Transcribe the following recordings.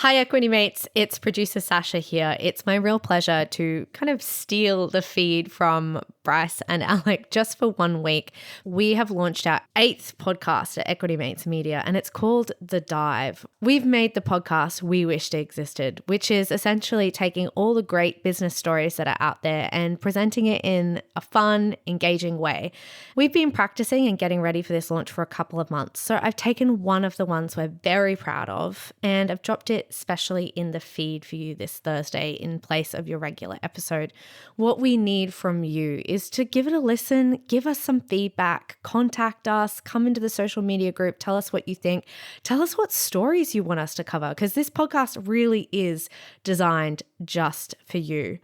Hi, Equity Mates. It's producer Sascha here. It's my real pleasure to kind of steal the feed from Bryce and Alec just for 1 week. We have launched our 8th podcast at Equity Mates Media, and it's called The Dive. We've made the podcast we wished existed, which is essentially taking all the great business stories that are out there and presenting it in a fun, engaging way. We've been practicing and getting ready for this launch for a couple of months, so I've taken one of the ones we're very proud of, and I've dropped it especially in the feed for you this Thursday in place of your regular episode. What we need from you is to give it a listen, give us some feedback, contact us, come into the social media group, tell us what you think, tell us what stories you want us to cover, because this podcast really is designed just for you.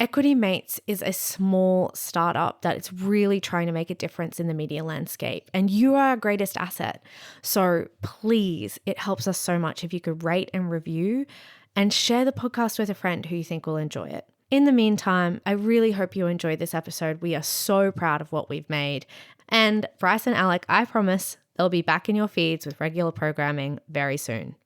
Equity Mates is a small startup that is really trying to make a difference in the media landscape, and you are our greatest asset. So please, it helps us so much if you could rate and review and share the podcast with a friend who you think will enjoy it. In the meantime, I really hope you enjoyed this episode. We are so proud of what we've made. And Bryce and Alec, I promise they'll be back in your feeds with regular programming very soon.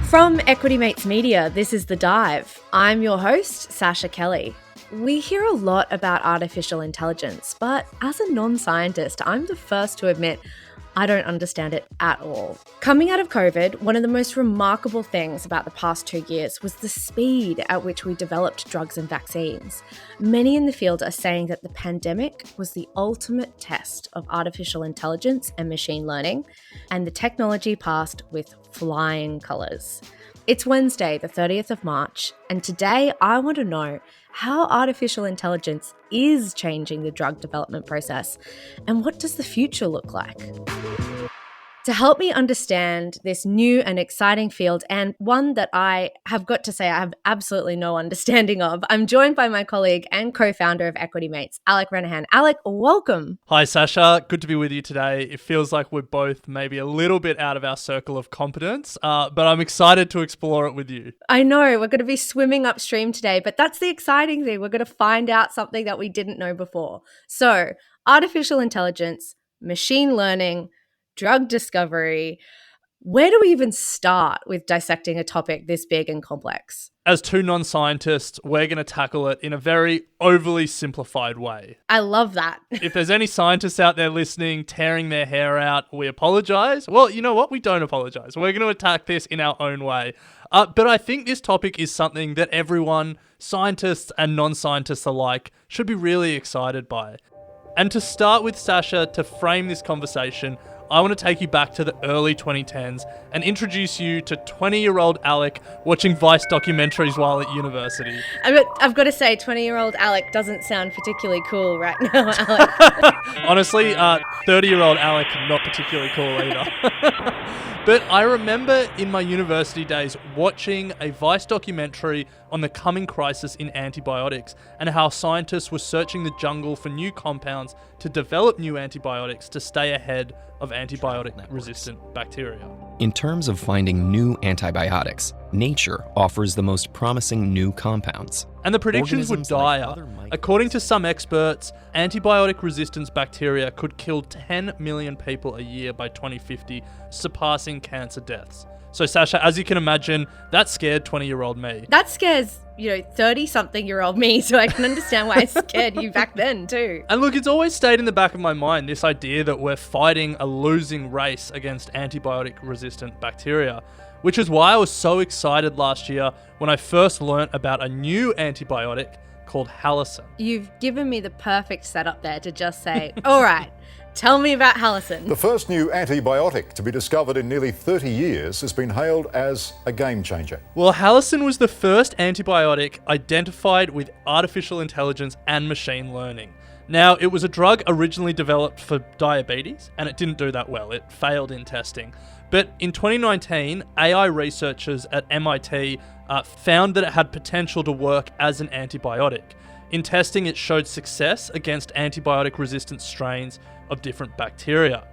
From Equity Mates Media, this is The Dive. I'm your host, Sascha Kelly. We hear a lot about artificial intelligence, but as a non-scientist, I'm the first to admit I don't understand it at all. Coming out of COVID, one of the most remarkable things about the past 2 years was the speed at which we developed drugs and vaccines. Many in the field are saying that the pandemic was the ultimate test of artificial intelligence and machine learning, and the technology passed with flying colours. It's Wednesday, the 30th of March, and today I want to know how artificial intelligence is changing the drug development process, and what does the future look like? To help me understand this new and exciting field, and one that I have got to say I have absolutely no understanding of, I'm joined by my colleague and co-founder of Equity Mates, Alec Renahan. Alec, welcome. Hi, Sascha. Good to be with you today. It feels like we're both maybe a little bit out of our circle of competence, but I'm excited to explore it with you. I know, we're going to be swimming upstream today, but that's the exciting thing. We're going to find out something that we didn't know before. So, artificial intelligence, machine learning, drug discovery. Where do we even start with dissecting a topic this big and complex? As two non-scientists, we're going to tackle it in a very overly simplified way. I love that. If there's any scientists out there listening, tearing their hair out, we apologize. Well, you know what? We don't apologize. We're going to attack this in our own way. But I think this topic is something that everyone, scientists and non-scientists alike, should be really excited by. And to start with, Sascha, to frame this conversation, I want to take you back to the early 2010s and introduce you to 20-year-old Alec watching Vice documentaries while at university. I've got to say, 20-year-old Alec doesn't sound particularly cool right now, Alec. Honestly, 30-year-old Alec, not particularly cool either. But I remember in my university days watching a Vice documentary on the coming crisis in antibiotics and how scientists were searching the jungle for new compounds to develop new antibiotics to stay ahead of antibiotic-resistant bacteria. In terms of finding new antibiotics, nature offers the most promising new compounds. And the predictions were dire. According to some experts, antibiotic-resistant bacteria could kill 10 million people a year by 2050, surpassing cancer deaths. So, Sascha, as you can imagine, that scared 20-year-old me. That scares, 30-something-year-old me, so I can understand why it scared you back then too. And look, it's always stayed in the back of my mind, this idea that we're fighting a losing race against antibiotic-resistant bacteria, which is why I was so excited last year when I first learnt about a new antibiotic called Halicin. You've given me the perfect setup there to just say, all right, tell me about Halicin. The first new antibiotic to be discovered in nearly 30 years has been hailed as a game changer. Well, Halicin was the first antibiotic identified with artificial intelligence and machine learning. Now, it was a drug originally developed for diabetes, and it didn't do that well. It failed in testing. But in 2019, AI researchers at MIT found that it had potential to work as an antibiotic. In testing, it showed success against antibiotic-resistant strains of different bacteria.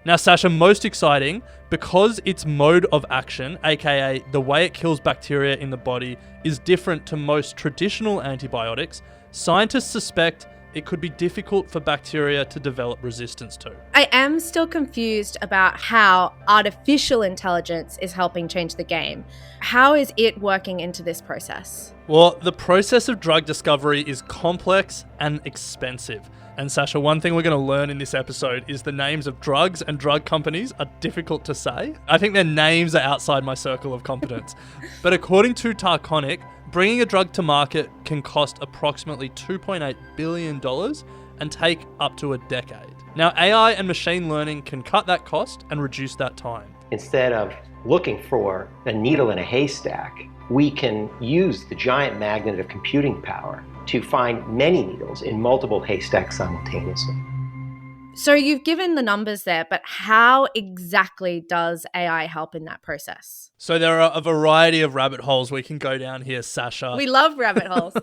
Now, Sascha, most exciting, because its mode of action, aka the way it kills bacteria in the body, is different to most traditional antibiotics, scientists suspect it could be difficult for bacteria to develop resistance to. I am still confused about how artificial intelligence is helping change the game. How is it working into this process? Well, the process of drug discovery is complex and expensive. And Sasha, one thing we're going to learn in this episode is the names of drugs and drug companies are difficult to say. I think their names are outside my circle of competence. But according to Tarconic, bringing a drug to market can cost approximately $2.8 billion and take up to a decade. Now, AI and machine learning can cut that cost and reduce that time. Instead of looking for a needle in a haystack, we can use the giant magnet of computing power to find many needles in multiple haystacks simultaneously. So you've given the numbers there, but how exactly does AI help in that process? So there are a variety of rabbit holes we can go down here, Sasha. We love rabbit holes.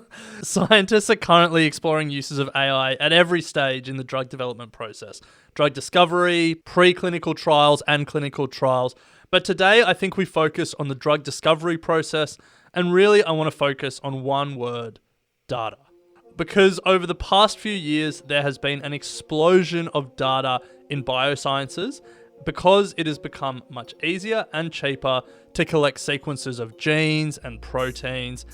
Scientists are currently exploring uses of AI at every stage in the drug development process. Drug discovery, preclinical trials, and clinical trials. But today, I think we focus on the drug discovery process, and really I want to focus on one word: data. Because over the past few years, there has been an explosion of data in biosciences because it has become much easier and cheaper to collect sequences of genes and proteins,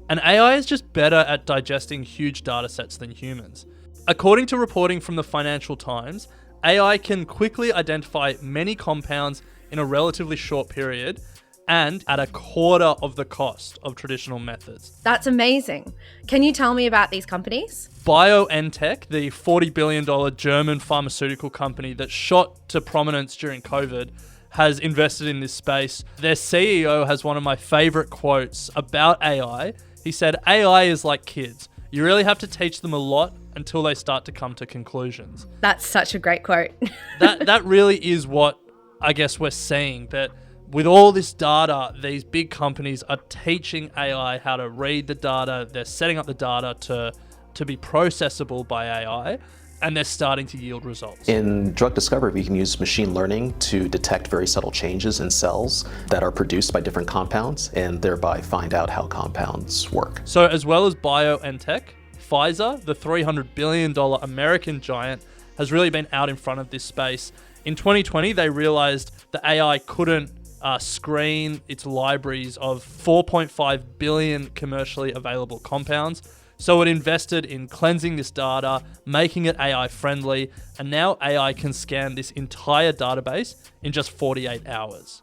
and AI is just better at digesting huge data sets than humans. According to reporting from the Financial Times, AI can quickly identify many compounds in a relatively short period and at a quarter of the cost of traditional methods. That's amazing. Can you tell me about these companies? BioNTech, the $40 billion German pharmaceutical company that shot to prominence during COVID, has invested in this space. Their CEO has one of my favorite quotes about AI. He said, "AI is like kids. You really have to teach them a lot until they start to come to conclusions." That's such a great quote. That really is what I guess we're seeing, that with all this data, these big companies are teaching AI how to read the data. They're setting up the data to be processable by AI, and they're starting to yield results. In drug discovery, we can use machine learning to detect very subtle changes in cells that are produced by different compounds and thereby find out how compounds work. So as well as BioNTech, Pfizer, the $300 billion American giant, has really been out in front of this space. In 2020, they realized the AI couldn't screen its libraries of 4.5 billion commercially available compounds. So it invested in cleansing this data, making it AI friendly, and now AI can scan this entire database in just 48 hours.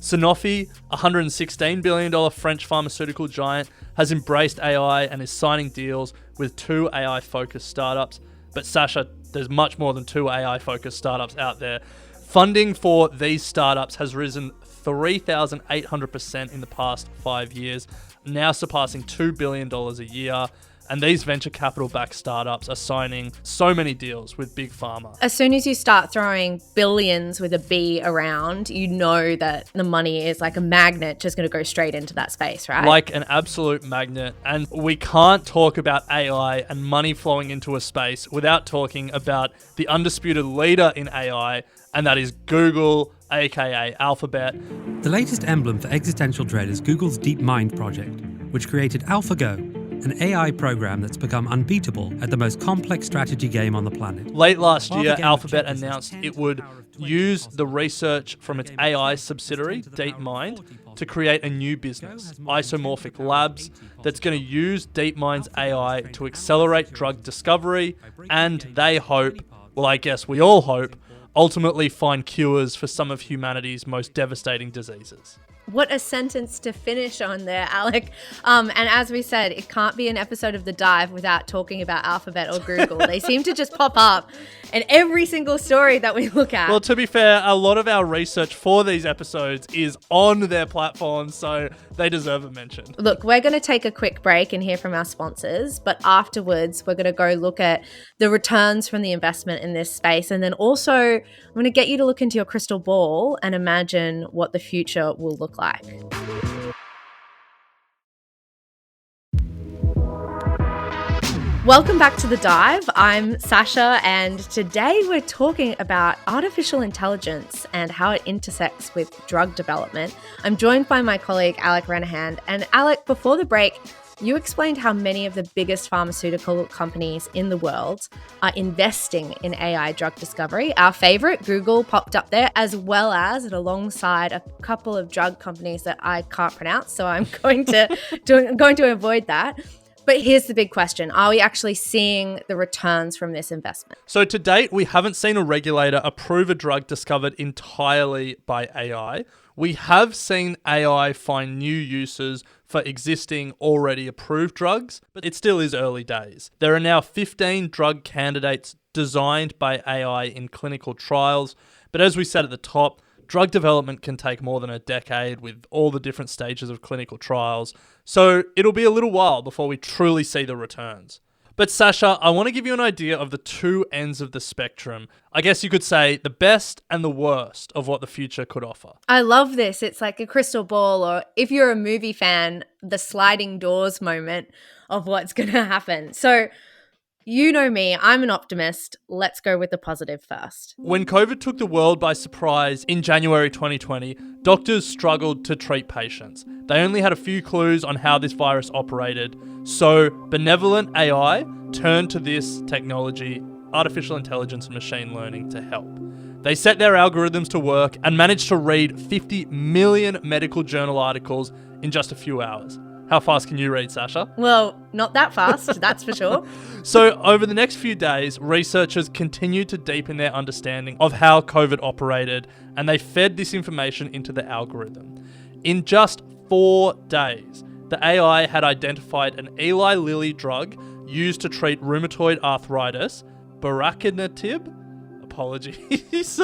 Sanofi, a $116 billion French pharmaceutical giant, has embraced AI and is signing deals with 2 AI-focused startups. But Sasha, there's much more than 2 AI-focused startups out there. Funding for these startups has risen 3,800% in the past 5 years, now surpassing $2 billion a year. And these venture capital-backed startups are signing so many deals with big pharma. As soon as you start throwing billions with a B around, you know that the money is like a magnet just going to go straight into that space, right? Like an absolute magnet. And we can't talk about AI and money flowing into a space without talking about the undisputed leader in AI, and that is Google, aka Alphabet. The latest emblem for existential dread is Google's DeepMind project, which created AlphaGo, an AI program that's become unbeatable at the most complex strategy game on the planet. Late last year, Alphabet announced it would use the research from its AI subsidiary, DeepMind, to create a new business, Isomorphic Labs, that's going to use DeepMind's AI to accelerate drug discovery, and they hope, well, I guess we all hope, ultimately find cures for some of humanity's most devastating diseases. What a sentence to finish on there, Alec. And as we said, it can't be an episode of The Dive without talking about Alphabet or Google. They seem to just pop up in every single story that we look at. Well, to be fair, a lot of our research for these episodes is on their platforms, so they deserve a mention. Look, we're going to take a quick break and hear from our sponsors, but afterwards we're going to go look at the returns from the investment in this space. And then also I'm going to get you to look into your crystal ball and imagine what the future will look like. Welcome back to The Dive. I'm Sasha, and today we're talking about artificial intelligence and how it intersects with drug development. I'm joined by my colleague Alec Renahan. And Alec, before the break, You explained how many of the biggest pharmaceutical companies in the world are investing in AI drug discovery. Our favorite, Google, popped up there, as well as alongside a couple of drug companies that I can't pronounce, so I'm going to avoid that. But here's the big question. Are we actually seeing the returns from this investment? So to date, we haven't seen a regulator approve a drug discovered entirely by AI. We have seen AI find new uses for existing, already approved drugs, but it still is early days. There are now 15 drug candidates designed by AI in clinical trials, but as we said at the top, drug development can take more than a decade with all the different stages of clinical trials, so it'll be a little while before we truly see the returns. But Sascha, I want to give you an idea of the two ends of the spectrum. I guess you could say the best and the worst of what the future could offer. I love this. It's like a crystal ball, or if you're a movie fan, the sliding doors moment of what's going to happen. So you know me, I'm an optimist. Let's go with the positive first. When COVID took the world by surprise in January 2020, doctors struggled to treat patients. They only had a few clues on how this virus operated. So benevolent AI turned to this technology, artificial intelligence and machine learning, to help. They set their algorithms to work and managed to read 50 million medical journal articles in just a few hours. How fast can you read, Sascha? Well, not that fast, that's for sure. So over the next few days, researchers continued to deepen their understanding of how COVID operated, and they fed this information into the algorithm. In just 4 days, the AI had identified an Eli Lilly drug used to treat rheumatoid arthritis, Baracanatib. Apologies.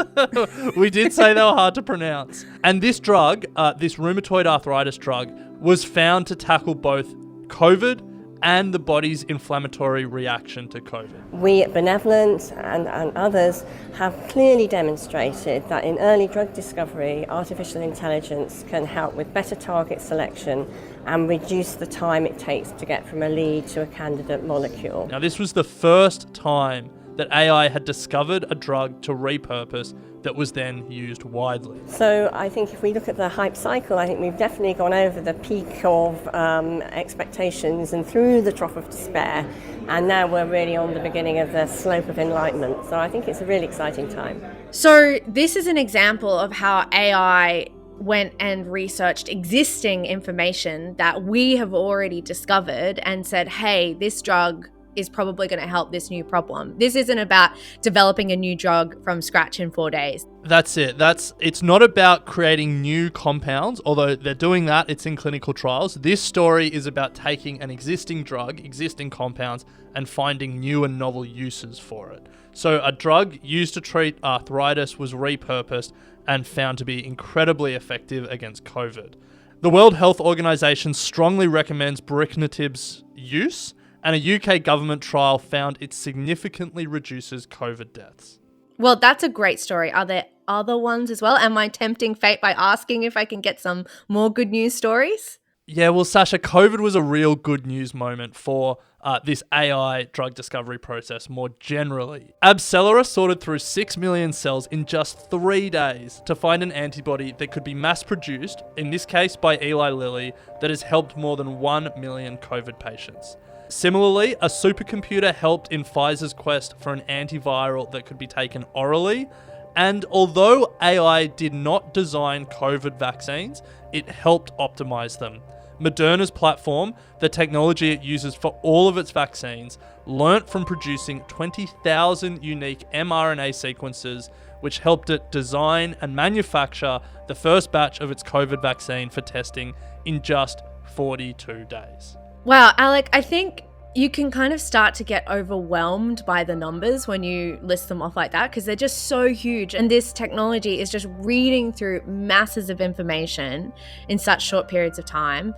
We did say they were hard to pronounce. And this drug, this rheumatoid arthritis drug, was found to tackle both COVID and the body's inflammatory reaction to COVID. We at Benevolent and others have clearly demonstrated that in early drug discovery, artificial intelligence can help with better target selection and reduce the time it takes to get from a lead to a candidate molecule. Now, this was the first time that AI had discovered a drug to repurpose that was then used widely. So I think if we look at the hype cycle, I think we've definitely gone over the peak of expectations and through the trough of despair, and now we're really on the beginning of the slope of enlightenment. So I think it's a really exciting time. So this is an example of how AI went and researched existing information that we have already discovered and said, hey, this drug is probably going to help this new problem. This isn't about developing a new drug from scratch in 4 days. That's it. It's not about creating new compounds, although they're doing that. It's in clinical trials. This story is about taking an existing drug, existing compounds, and finding new and novel uses for it. So a drug used to treat arthritis was repurposed and found to be incredibly effective against COVID. The World Health Organization strongly recommends Baracanatib's use, and a UK government trial found it significantly reduces COVID deaths. Well, that's a great story. Are there other ones as well? Am I tempting fate by asking if I can get some more good news stories? Yeah, well, Sascha, COVID was a real good news moment for this AI drug discovery process more generally. AbCellera sorted through 6 million cells in just 3 days to find an antibody that could be mass-produced, in this case by Eli Lilly, that has helped more than 1 million COVID patients. Similarly, a supercomputer helped in Pfizer's quest for an antiviral that could be taken orally. And although AI did not design COVID vaccines, it helped optimize them. Moderna's platform, the technology it uses for all of its vaccines, learnt from producing 20,000 unique mRNA sequences, which helped it design and manufacture the first batch of its COVID vaccine for testing in just 42 days. Wow, Alec, I think you can kind of start to get overwhelmed by the numbers when you list them off like that, because they're just so huge. And this technology is just reading through masses of information in such short periods of time.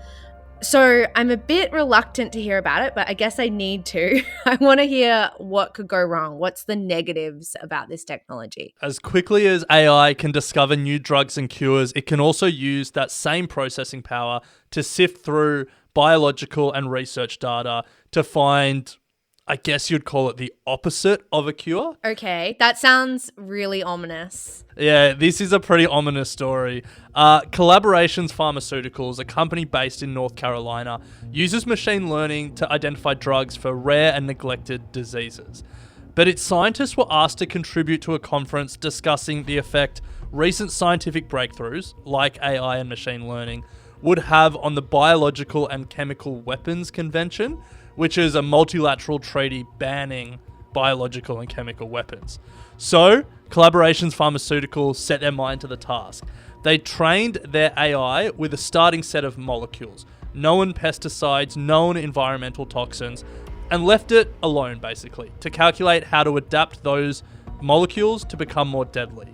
So I'm a bit reluctant to hear about it, but I guess I need to. I want to hear what could go wrong. What's the negatives about this technology? As quickly as AI can discover new drugs and cures, it can also use that same processing power to sift through biological and research data to find I guess you'd call it the opposite of a cure. Okay, that sounds really ominous. Yeah, this is a pretty ominous story. Collaborations Pharmaceuticals, a company based in North Carolina, uses machine learning to identify drugs for rare and neglected diseases. But its scientists were asked to contribute to a conference discussing the effect recent scientific breakthroughs, like AI and machine learning, would have on the Biological and Chemical Weapons Convention, which is a multilateral treaty banning biological and chemical weapons. So, Collaborations Pharmaceuticals set their mind to the task. They trained their AI with a starting set of molecules, known pesticides, known environmental toxins, and left it alone, basically, to calculate how to adapt those molecules to become more deadly.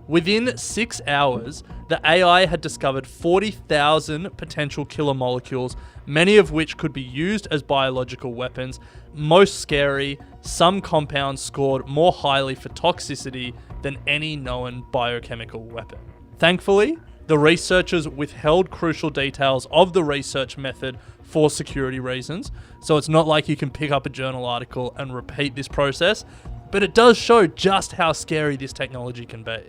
Within 6 hours, the AI had discovered 40,000 potential killer molecules, many of which could be used as biological weapons. Most scary, some compounds scored more highly for toxicity than any known biochemical weapon. Thankfully, the researchers withheld crucial details of the research method for security reasons, so it's not like you can pick up a journal article and repeat this process, but it does show just how scary this technology can be.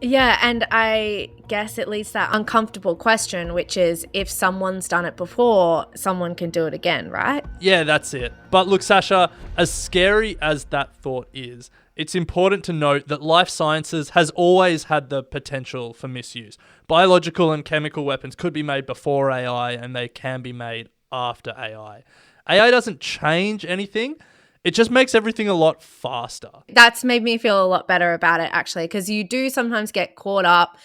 Yeah, and I guess it leads to that uncomfortable question, which is if someone's done it before, someone can do it again, right? Yeah, that's it. But look, Sasha, as scary as that thought is, it's important to note that life sciences has always had the potential for misuse. Biological and chemical weapons could be made before AI, and they can be made after AI. AI doesn't change anything. It just makes everything a lot faster. That's made me feel a lot better about it, actually, because you do sometimes get caught up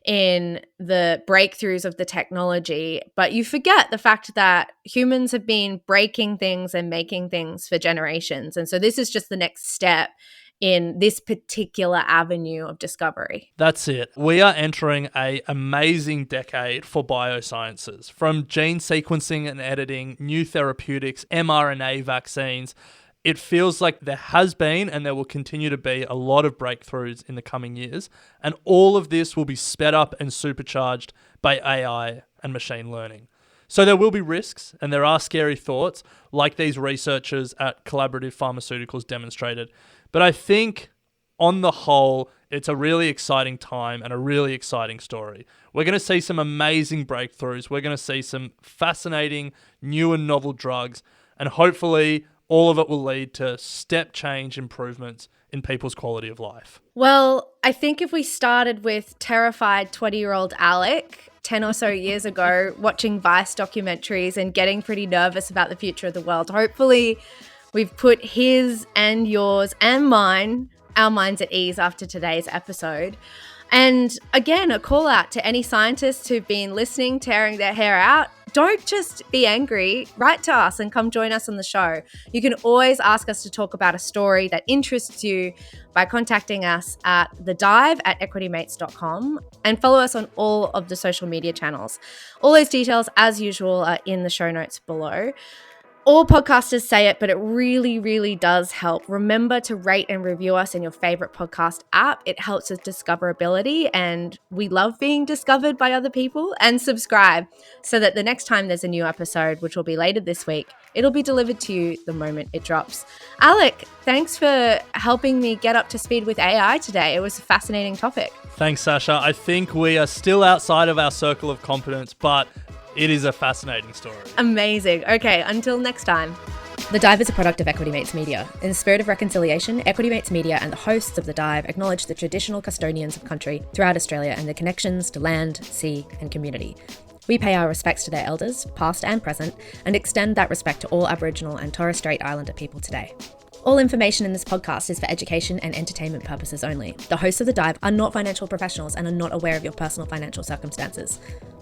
in the breakthroughs of the technology, but you forget the fact that humans have been breaking things and making things for generations. And so this is just the next step in this particular avenue of discovery. That's it. We are entering an amazing decade for biosciences. From gene sequencing and editing, new therapeutics, mRNA vaccines, it feels like there has been and there will continue to be a lot of breakthroughs in the coming years. And all of this will be sped up and supercharged by AI and machine learning. So there will be risks and there are scary thoughts like these researchers at Collaborative Pharmaceuticals demonstrated. But I think on the whole, it's a really exciting time and a really exciting story. We're going to see some amazing breakthroughs. We're going to see some fascinating new and novel drugs, and hopefully all of it will lead to step change improvements in people's quality of life. Well, I think if we started with terrified 20-year-old Alec 10 or so years ago, watching Vice documentaries and getting pretty nervous about the future of the world, hopefully we've put his and yours and mine, our minds at ease after today's episode. And again, a call out to any scientists who've been listening, tearing their hair out. Don't just be angry. Write to us and come join us on the show. You can always ask us to talk about a story that interests you by contacting us at thedive@equitymates.com and follow us on all of the social media channels. All those details, as usual, are in the show notes below. All podcasters say it, but it really, really does help. Remember to rate and review us in your favorite podcast app. It helps with discoverability, and we love being discovered by other people. And subscribe so that the next time there's a new episode, which will be later this week, it'll be delivered to you the moment it drops. Alec, thanks for helping me get up to speed with AI today. It was a fascinating topic. Thanks, Sasha. I think we are still outside of our circle of competence, but it is a fascinating story. Amazing. Okay, until next time. The Dive is a product of Equity Mates Media. In the spirit of reconciliation, Equity Mates Media and the hosts of The Dive acknowledge the traditional custodians of country throughout Australia and their connections to land, sea, and community. We pay our respects to their elders, past and present, and extend that respect to all Aboriginal and Torres Strait Islander people today. All information in this podcast is for education and entertainment purposes only. The hosts of The Dive are not financial professionals and are not aware of your personal financial circumstances.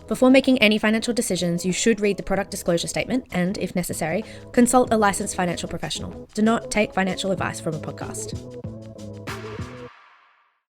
Before making any financial decisions, you should read the product disclosure statement and, if necessary, consult a licensed financial professional. Do not take financial advice from a podcast.